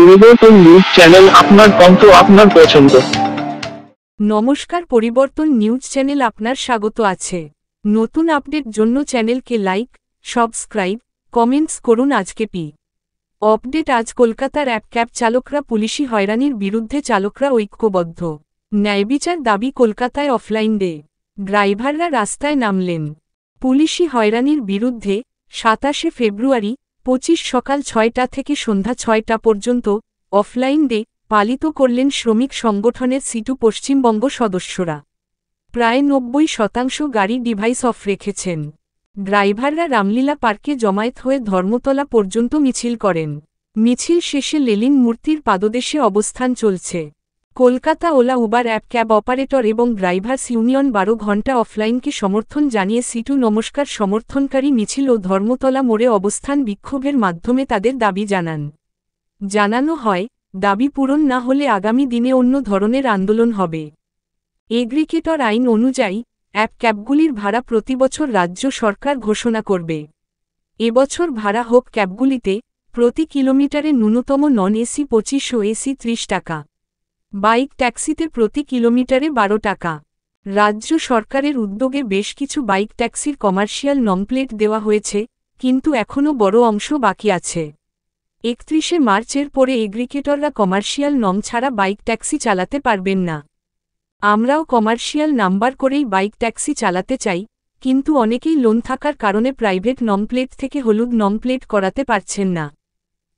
পরিবর্তন news channel, আপনার কণ্ঠ, আপনার পছন্দ। নমস্কার, পরিবর্তন নিউজ চ্যানেল আপনার স্বাগত আছে। নতুন আপডেট জন্য চ্যানেলকে লাইক, সাবস্ক্রাইব, কমেন্টস করুন। আজকে আপডেট। আজ কলকাতার ক্যাব চালকরা পুলিশি হয়রানির বিরুদ্ধে চালকরা ঐক্যবদ্ধ। ন্যায়বিচার দাবি। কলকাতায় অফলাইন ডে, ড্রাইভাররা রাস্তায় নামলেন। পুলিশি হয়রানির বিরুদ্ধে 27 ফেব্রুয়ারি 25 সকাল 6টা থেকে সন্ধ্যা 6টা পর্যন্ত অফলাইন ডে পালিত করলেন শ্রমিক সংগঠনের সিটু পশ্চিমবঙ্গ সদস্যরা। প্রায় 90% গাড়ি ডিভাইস অফ রেখেছেন। ড্রাইভাররা রামলীলা পার্কে জমায়েত হয়ে ধর্মতলা পর্যন্ত মিছিল করেন। মিছিল শেষে লেনিন মূর্তির পাদদেশে অবস্থান চলছে। Kolkata OLA, Uber, cab operator এবং ড্রাইভার্স ইউনিয়ন 12 ঘণ্টা অফলাইনকে সমর্থন জানিয়ে সিটু নমস্কার সমর্থনকারী মিছিল ও ধর্মতলা মোড়ে অবস্থান বিক্ষোভের মাধ্যমে তাদের দাবি জানানো হয়। দাবি পূরণ না হলে আগামী দিনে অন্য ধরনের আন্দোলন হবে। এগ্রিগেটর আইন অনুযায়ী ক্যাবগুলির ভাড়া প্রতিবছর রাজ্য সরকার ঘোষণা করবে। এবছর ভাড়া হোক ক্যাবগুলিতে প্রতি কিলোমিটারে ন্যূনতম নন এসি 25 ও এসি 30 টাকা, বাইক ট্যাক্সিতে প্রতি কিলোমিটারে 12 টাকা। রাজ্য সরকারের উদ্যোগে বেশ কিছু বাইক ট্যাক্সির কমার্শিয়াল নম্বর দেওয়া হয়েছে, কিন্তু এখনও বড় অংশ বাকি আছে। 31 মার্চের পরে এগ্রিগেটররা কমার্শিয়াল নম ছাড়া বাইক ট্যাক্সি চালাতে পারবেন না। আমরাও কমার্শিয়াল নাম্বার করেই বাইক ট্যাক্সি চালাতে চাই, কিন্তু অনেকেই লোন থাকার কারণে প্রাইভেট নম্বর থেকে হলুদ নম্বর করাতে পারছেন না।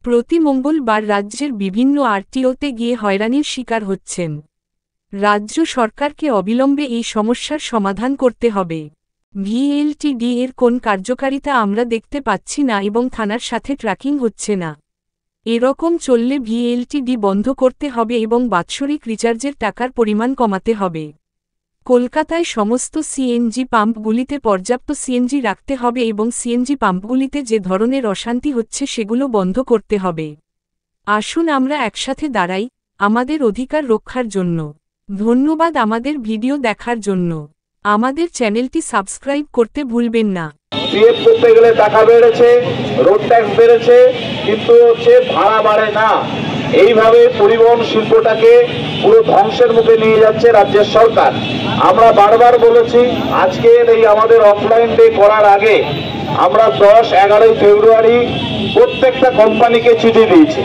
প্রতি মঙ্গলবার রাজ্যের বিভিন্ন আরটিওতে গিয়ে হয়রানির শিকার হচ্ছেন। রাজ্য সরকারকে অবিলম্বে এই সমস্যার সমাধান করতে হবে। ভিএলটিডি এর কোন কার্যকারিতা আমরা দেখতে পাচ্ছি না এবং থানার সাথে ট্র্যাকিং হচ্ছে না। এরকম চললে ভিএলটিডি বন্ধ করতে হবে এবং বাৎসরিক রিচার্জের টাকার পরিমাণ কমাতে হবে। কলকাতায় সমস্ত সিএনজি পাম্পগুলিতে পর্যাপ্ত সিএনজি রাখতে হবে এবং সিএনজি পাম্পগুলিতে যে ধরনের অশান্তি হচ্ছে সেগুলো বন্ধ করতে হবে। আসুন আমরা একসাথে দাঁড়াই আমাদের অধিকার রক্ষার জন্য। ধন্যবাদ আমাদের ভিডিও দেখার জন্য। আমাদের চ্যানেলটি সাবস্ক্রাইব করতে ভুলবেন না। পিএফ করতে গেলে টাকা বেড়েছে, রোড ট্যাক্স বেড়েছে, কিন্তু ভাড়া বাড়ে না। এইভাবে পরিবহন শিল্পটাকে পুরো ধ্বংসের মুখে নিয়ে যাচ্ছে রাজ্যের সরকার। আমরা বারবার বলেছি, আজকের এই আমাদের অফলাইন ডে করার আগে আমরা 10-11 ফেব্রুয়ারি প্রত্যেকটা কোম্পানিকে চিঠি দিয়েছি।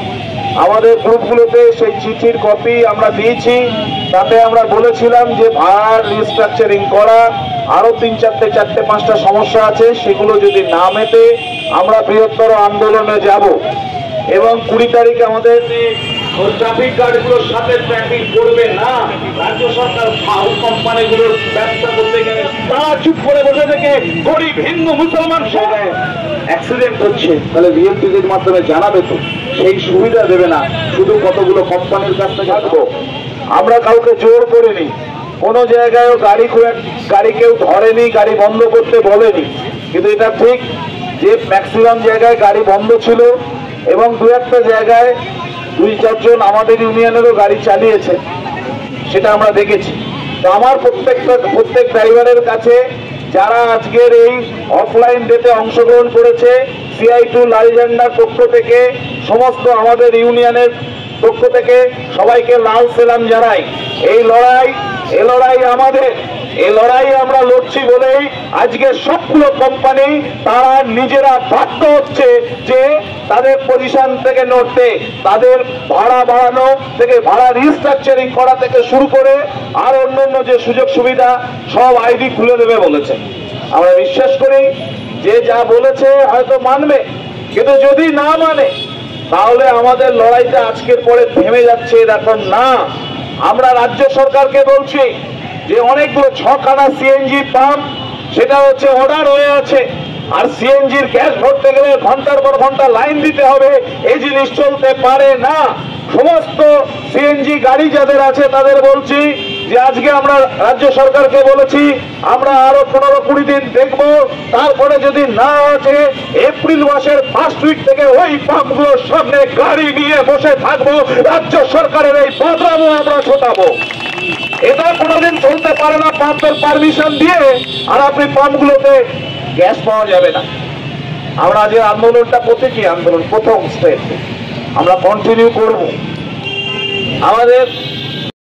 আমাদের গ্রুপগুলোতে সেই চিঠির কপি আমরা দিয়েছি। তাতে আমরা বলেছিলাম যে ভাড়ার রিস্ট্রাকচারিং করা, আরো 3-4-5টা সমস্যা আছে, সেগুলো যদি না মেটে আমরা বৃহত্তর আন্দোলনে যাব। এবং 20 তারিখে আমাদের ট্রাফিক গার্ডগুলোর সাথে ট্র্যাকিং করবে না। রাজ্য সরকার কোম্পানিগুলোর ব্যবসা করতে গেলে তারা চুপ করে বসে থেকে গরিব হিন্দু মুসলমান সবাই অ্যাক্সিডেন্ট হচ্ছে, তাহলে ভিএলটিডির মাধ্যমে জানাবে তো, সেই সুবিধা দেবে না। শুধু কতগুলো কোম্পানির কাছ থেকে আসবো। আমরা কাউকে জোর করিনি, কোনো জায়গায়ও গাড়ি কেউ ধরেনি, গাড়ি বন্ধ করতে বলেনি। কিন্তু এটা ঠিক যে ম্যাক্সিমাম জায়গায় গাড়ি বন্ধ ছিল এবং 2-1টা জায়গায় 2-4 জন আমাদের ইউনিয়নেরও গাড়ি চালিয়েছে, সেটা আমরা দেখেছি। তো আমার প্রত্যেক ড্রাইভারের কাছে যারা আজকের এই অফলাইন ডেতে অংশগ্রহণ করেছে, CI2 লাল ঝান্ডার পক্ষ থেকে, সমস্ত আমাদের ইউনিয়নের পক্ষ থেকে সবাইকে লাল সেলাম জানাই। এই লড়াই আমাদের, এই লড়াই আমরা লড়ছি বলেই আজকে সবগুলো কোম্পানি তারা নিজেরা বাধ্য হচ্ছে যে তাদের পজিশন থেকে নড়তে, তাদের ভাড়া বাড়ানো থেকে, ভাড়া রিস্ট্রাকচারিং করা থেকে শুরু করে আর অন্যান্য যে সুযোগ সুবিধা সব আইডি খুলে দেবে বলেছে। আমরা বিশ্বাস করি যে যা বলেছে হয়তো মানবে, কিন্তু যদি না মানে তাহলে আমাদের লড়াইটা আজকের পরে থেমে যাচ্ছে এরকম না। আমরা রাজ্য সরকারকে বলছি যে অনেকগুলো 6খানা সিএনজি পাম্প সেটা হচ্ছে অর্ডার হয়ে আছে, আর সিএনজির গ্যাস ভরতে গেলে ঘন্টার পর ঘন্টা লাইন দিতে হবে, এই জিনিস চলতে পারে না। সমস্ত সিএনজি গাড়ি যাদের আছে তাদের বলছি যে আজকে আমরা রাজ্য সরকারকে বলেছি আমরা আরো 15-20 দিন দেখবো, তারপরে যদি না আছে এপ্রিল মাসের ফার্স্ট উইক থেকে ওই পাম্পগুলোর সামনে গাড়ি নিয়ে বসে থাকবো, রাজ্য সরকারের এই বদনামও আমরা ছোটাবো। এটা কোনোদিন চলতে পারে না পাম্পের পারমিশন দিয়ে আর আপনি পাম্পগুলোতে গ্যাস পাওয়া যাবে না। আমরা যে আন্দোলনটা প্রতীকী আন্দোলন, প্রথম স্টেপ আমরা কন্টিনিউ করব। আমাদের